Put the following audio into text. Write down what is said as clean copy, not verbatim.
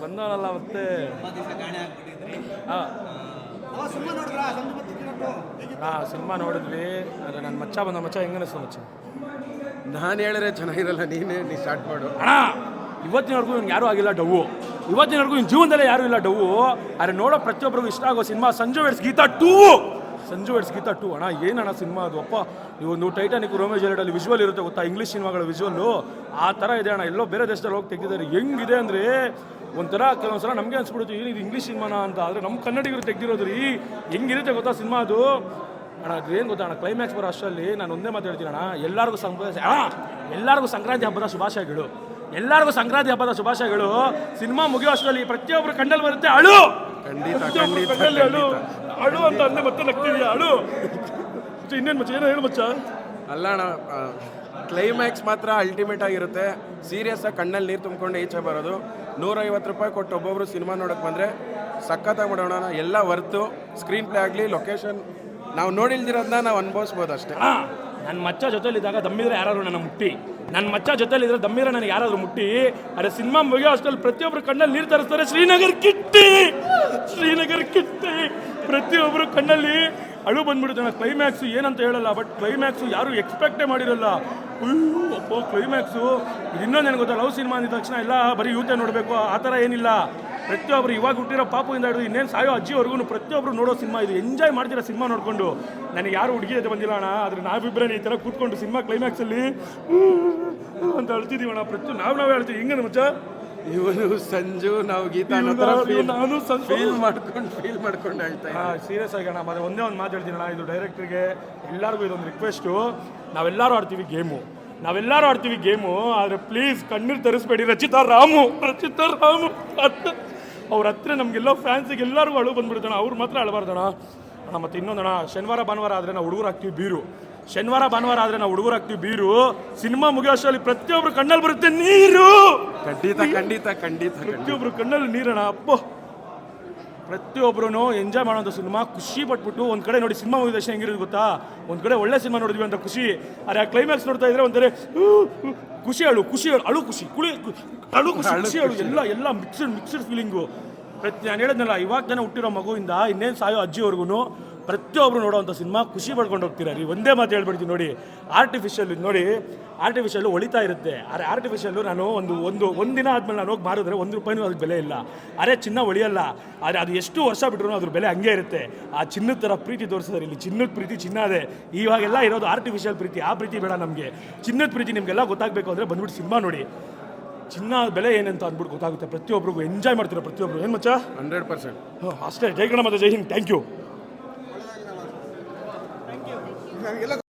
ಬಂದವನಲ್ಲ ಮತ್ತೆ ಸಿನಿಮಾ ನೋಡಿದ್ವಿ. ಆದರೆ ನನ್ನ ಮಚ್ಚ ಬಂದ ಮಚ್ಚ ಹೆಂಗ ಅನಿಸ್ತು ಮಚ್ಚ? ನಾನು ಹೇಳಿದ್ರೆ ಚೆನ್ನಾಗಿರಲ್ಲ, ನೀ ಸ್ಟಾರ್ಟ್ ಮಾಡು ಅಣ್ಣ. ಇವತ್ತಿನವರೆಗೂ ಇವ್ನು ಯಾರೂ ಆಗಿಲ್ಲ ಡವ್ವು. ಇವತ್ತಿನವರೆಗೂ ಇವ್ನ ಜೀವನದಲ್ಲೇ ಯಾರೂ ಇಲ್ಲ ಡವ್ವು. ಆದರೆ ನೋಡೋ ಪ್ರತಿಯೊಬ್ಬರಿಗೂ ಇಷ್ಟ ಆಗೋ ಸಿನಿಮಾ ಸಂಜು ವೆಡ್ಸ್ ಗೀತಾ 2 ಅಣ್ಣ. ಏನಣ್ಣ ಸಿನಿಮಾ ಅದು? ಅಪ್ಪ ಈ ಒಂದು ಟೈಟಾನಿಕ್ ರೋಮಿಯೋ ಜೂಲಿಯೆಟ್ ವಿಜುವಲ್ ಇರುತ್ತೆ ಗೊತ್ತಾ, ಇಂಗ್ಲೀಷ್ ಸಿನಿಮಾಗಳ ವಿಜುವಲ್ಲು ಆ ಥರ ಇದೆ ಅಣ್ಣ. ಎಲ್ಲೋ ಬೇರೆ ದೇಶದಲ್ಲಿ ಹೋಗಿ ತೆಗೆದಿದ್ದಾರೆ. ಹೆಂಗಿದೆ ಅಂದರೆ ಒಂಥರ ಕೆಲವೊಂದ್ಸಲ ನಮಗೆ ಅನ್ಸ್ಬಿಡುತ್ತೆ ಏನು ಇದು ಇಂಗ್ಲೀಷ್ ಸಿನಿಮಾನ ಅಂತ. ಆದರೆ ನಮ್ಮ ಕನ್ನಡಿಗರು ತೆಗೆದಿರೋದು ರೀ ಹೆಂಗಿರುತ್ತೆ ಗೊತ್ತಾ ಸಿನಿಮಾ ಅದು ಅಣ್ಣ. ಅದೇನು ಗೊತ್ತಾ ಅಣ್ಣ, ಕ್ಲೈಮ್ಯಾಕ್ಸ್ ಬರೋ ಅಷ್ಟರಲ್ಲಿ ನಾನು ಒಂದೇ ಮಾತಾಡ್ತೀನಿ ಅಣ್ಣ, ಎಲ್ಲರಿಗೂ ಸಂಕ್ರಾಂತಿ ಹಬ್ಬದ ಶುಭಾಶಯಗಳು. ಎಲ್ಲರಿಗೂ ಸಂಕ್ರಾಂತಿ ಹಬ್ಬದ ಶುಭಾಶಯಗಳು. ಸಿನಿಮಾ ಮುಗಿಯೋ ಅಷ್ಟರಲ್ಲಿ ಪ್ರತಿಯೊಬ್ಬರು ಕಣ್ಣಲ್ಲಿ ಬರುತ್ತೆ ಅಳು. ಅಳು ಅಂತ ಅಂದೆ ಮತ್ತೆ ನಗ್ತಿದ್ಯಾ? ಅಳು ಇನ್ನೇನು ಮಚ್ಚ, ಏನೋ ಹೇಳು ಮಚ್ಚ. ಅಲ್ಲ ಅಣ್ಣ, ಕ್ಲೈಮ್ಯಾಕ್ಸ್ ಮಾತ್ರ ಅಲ್ಟಿಮೇಟ್ ಆಗಿರುತ್ತೆ. ಸೀರಿಯಸ್ ಆಗಿ ಕಣ್ಣಲ್ಲಿ ನೀರು ತುಂಬಿಕೊಂಡು ಈಚೆ ಬರೋದು. 150 ರೂಪಾಯಿ ಕೊಟ್ಟು ಒಬ್ಬೊಬ್ರು ಸಿನಿಮಾ ನೋಡೋಕೆ ಬಂದರೆ ಸಖತ್ತಾಗಿ ಮಾಡೋಣ. ಎಲ್ಲ ವರ್ತು, ಸ್ಕ್ರೀನ್ ಪ್ಲೇ ಆಗಲಿ, ಲೊಕೇಶನ್ ನಾವು ನೋಡಿಲ್ದಿರೋದನ್ನ ನಾವು ಅನುಭವಿಸ್ಬೋದು ಅಷ್ಟೇ. ನನ್ನ ಮಚ್ಚ ಜೊತೆಲಿದ್ದಾಗ ದಮ್ಮಿದ್ರೆ ಯಾರಾದ್ರು ನನ್ನ ಮುಟ್ಟಿ, ನನ್ನ ಮಚ್ಚ ಜೊತೆಲಿದ್ರೆ ದಮ್ಮಿದ್ರೆ ನನಗೆ ಯಾರಾದರೂ ಮುಟ್ಟಿ. ಅದೇ ಸಿನಿಮಾ ಮುಗಿಯೋ ಅಷ್ಟರಲ್ಲಿ ಪ್ರತಿಯೊಬ್ಬರು ಕಣ್ಣಲ್ಲಿ ನೀರು ತರಿಸ್ತಾರೆ. ಶ್ರೀನಗರ್ ಕಿಟ್ಟಿ ಪ್ರತಿಯೊಬ್ಬರು ಕಣ್ಣಲ್ಲಿ ಅಳು ಬಂದ್ಬಿಡುತ್ತೆ. ಕ್ಲೈಮ್ಯಾಕ್ಸು ಏನಂತ ಹೇಳಲ್ಲ, ಬಟ್ ಕ್ಲೈಮ್ಯಾಕ್ಸು ಯಾರು ಎಕ್ಸ್ಪೆಕ್ಟೇ ಮಾಡಿರಲ್ಲ. ಅಪ್ಪ ಕ್ಲೈಮ್ಯಾಕ್ಸು ಇದು ಇನ್ನೊಂದು ಏನು ಗೊತ್ತಾ, ಲವ್ ಸಿನಿಮಾ ಅಂದಿದ ತಕ್ಷಣ ಎಲ್ಲ ಬರೀ ಯೂತೆ ನೋಡಬೇಕು ಆ ಥರ ಏನಿಲ್ಲ. ಪ್ರತಿಯೊಬ್ಬರು ಇವಾಗ ಹುಟ್ಟಿರೋ ಪಾಪುಯಿಂದ ಹಿಡಿದು ಇನ್ನೇನು ಸಾಯೋ ಅಜ್ಜಿವರೆಗೂ ಪ್ರತಿಯೊಬ್ಬರು ನೋಡೋ ಸಿನಿಮಾ ಇದು. ಎಂಜಾಯ್ ಮಾಡ್ತೀರಾ ಸಿನಿಮಾ ನೋಡಿಕೊಂಡು. ನನಗೆ ಯಾರು ಹುಡುಗಿ ಜೊತೆ ಬಂದಿಲ್ಲ ಅಣ್ಣ, ಆದರೆ ನಾವಿಬ್ಬರೇ ಈ ಥರ ಕೂತ್ಕೊಂಡು ಸಿನಿಮಾ ಕ್ಲೈಮ್ಯಾಕ್ಸಲ್ಲಿ ಅಂತ ಅಳ್ತಿದ್ದೀವಣ್ಣ. ನಾವೇ ಹೇಳ್ತೀವಿ. ಹಿಂಗೆ ಮಚ್ಚ ಇವನು ಸಂಜು, ನಾವು ಗೀತಾ ನಾನು ಫೀಲ್ ಮಾಡ್ಕೊಂಡು ಹೇಳ್ತಾ ಸೀರಿಯಸ್ ಆಗಿ ಅಣ್ಣ. ಮತ್ತೆ ಒಂದೇ ಒಂದು ಮಾತು ಹೇಳ್ತೀನಿ ಅಣ್ಣ, ಇದು ಡೈರೆಕ್ಟ್ರಿಗೆ ಎಲ್ಲರಿಗೂ ಇದೊಂದು ರಿಕ್ವೆಸ್ಟು. ನಾವೆಲ್ಲರೂ ಆಡ್ತೀವಿ ಗೇಮು, ಆದರೆ ಪ್ಲೀಸ್ ಕಣ್ಣೀರು ತರಿಸ್ಬೇಡಿ. ರಚಿತಾ ರಾಮು ಅವ್ರ ಹತ್ರ ನಮಗೆಲ್ಲ ಫ್ಯಾನ್ಸಿಗೆ ಎಲ್ಲರಿಗೂ ಅಳು ಬಂದ್ಬಿಡ್ತಾಣ. ಅವ್ರು ಮಾತ್ರ ಅಳಬಾರ್ದಣ ಅಣ್ಣ. ಮತ್ತು ಇನ್ನೊಂದಣ್ಣ, ಶನಿವಾರ ಭಾನುವಾರ ಆದರೆ ನಾವು ಹುಡುಗರು ಹಾಕ್ತೀವಿ ಬೀರು. ಸಿನಿಮಾ ಮುಗಿಯೋ ಅಷ್ಟರಲ್ಲಿ ಪ್ರತಿಯೊಬ್ಬರು ಕಣ್ಣಲ್ಲಿ ಬರುತ್ತೆ ನೀರು. ಖಂಡಿತ ಪ್ರತಿಯೊಬ್ಬರು ಕಣ್ಣಲ್ಲಿ ನೀರಣ್ಣ. ಅಪ್ಪ ಪ್ರತಿಯೊಬ್ಬರು ಎಂಜಾಯ್ ಮಾಡೋಂಥ ಸಿನಿಮಾ. ಖುಷಿ ಪಟ್ಬಿಟ್ಟು ಒಂದು ಕಡೆ ನೋಡಿ ಸಿನಿಮಾ ಮುಗಿದ ತಕ್ಷಣ ಹೆಂಗಿರೋದು ಗೊತ್ತಾ, ಒಂದು ಕಡೆ ಒಳ್ಳೆ ಸಿನಿಮಾ ನೋಡಿದ್ವಿ ಅಂತ ಖುಷಿ. ಆದರೆ ಆ ಕ್ಲೈಮ್ಯಾಕ್ಸ್ ನೋಡ್ತಾ ಇದ್ರೆ ಒಂಥರ ಖುಷಿ ಎಲ್ಲ ಮಿಕ್ಸ್ಡ್ ಫೀಲಿಂಗು. ನಾನು ಹೇಳಿದ್ನಲ್ಲ, ಇವಾಗ ತಾನೇ ಹುಟ್ಟಿರೋ ಮಗುವಿಂದ ಇನ್ನೇನು ಸಾಯೋ ಅಜ್ಜಿವರೆಗೂ ಪ್ರತಿಯೊಬ್ಬರು ನೋಡೋವಂಥ ಸಿನಿಮಾ. ಖುಷಿ ಪಡ್ಕೊಂಡು ಹೋಗ್ತೀರಾ ರೀ. ಒಂದೇ ಮಾತು ಹೇಳ್ಬಿಡ್ತೀನಿ ನೋಡಿ, ಆರ್ಟಿಫಿಷಿಯಲ್ ಹೊಳಿತಾ ಇರುತ್ತೆ. ಅರೆ ಆರ್ಟಿಫಿಷಿಯಲ್ಲು ನಾನು ಒಂದಿನ ಆದಮೇಲೆ ನಾನು ಹೋಗಿ ಮಾರಿದ್ರೆ ₹1 ಅದಕ್ಕೆ ಬೆಲೆ ಇಲ್ಲ. ಅರೆ ಚಿನ್ನ ಹೊಳಿಯಲ್ಲ, ಆದರೆ ಅದು ಎಷ್ಟು ವರ್ಷ ಬಿಟ್ಟರು ಅದ್ರ ಬೆಲೆ ಹಂಗೆ ಇರುತ್ತೆ. ಆ ಚಿನ್ನದ ಥರ ಪ್ರೀತಿ ತೋರಿಸಿದ್ರೆ ಇಲ್ಲಿ ಚಿನ್ನದ ಪ್ರೀತಿ ಚಿನ್ನ ಅದೇ. ಇವಾಗೆಲ್ಲ ಇರೋದು ಆರ್ಟಿಫಿಷಿಯಲ್ ಪ್ರೀತಿ. ಆ ಪ್ರೀತಿ ಬೇಡ ನಮಗೆ. ಚಿನ್ನದ ಪ್ರೀತಿ ನಿಮಗೆಲ್ಲ ಗೊತ್ತಾಗಬೇಕು ಅಂದರೆ ಬಂದ್ಬಿಟ್ಟು ಸಿನಿಮಾ ನೋಡಿ. ಚಿನ್ನ ಬೆಲೆ ಏನಂತ ಅಂದ್ಬಿಟ್ಟು ಗೊತ್ತಾಗುತ್ತೆ. ಪ್ರತಿಯೊಬ್ಬರಿಗೂ ಎಂಜಾಯ್ ಮಾಡ್ತೀರಾ ಪ್ರತಿಯೊಬ್ಬರು. ಏನು ಮಚ್ಚ? 100%. ಅಷ್ಟೇ. ಜೈ ಕನ್ನಡ ಮತ್ತು ಜೈ ಹಿಂದ್. Thank you.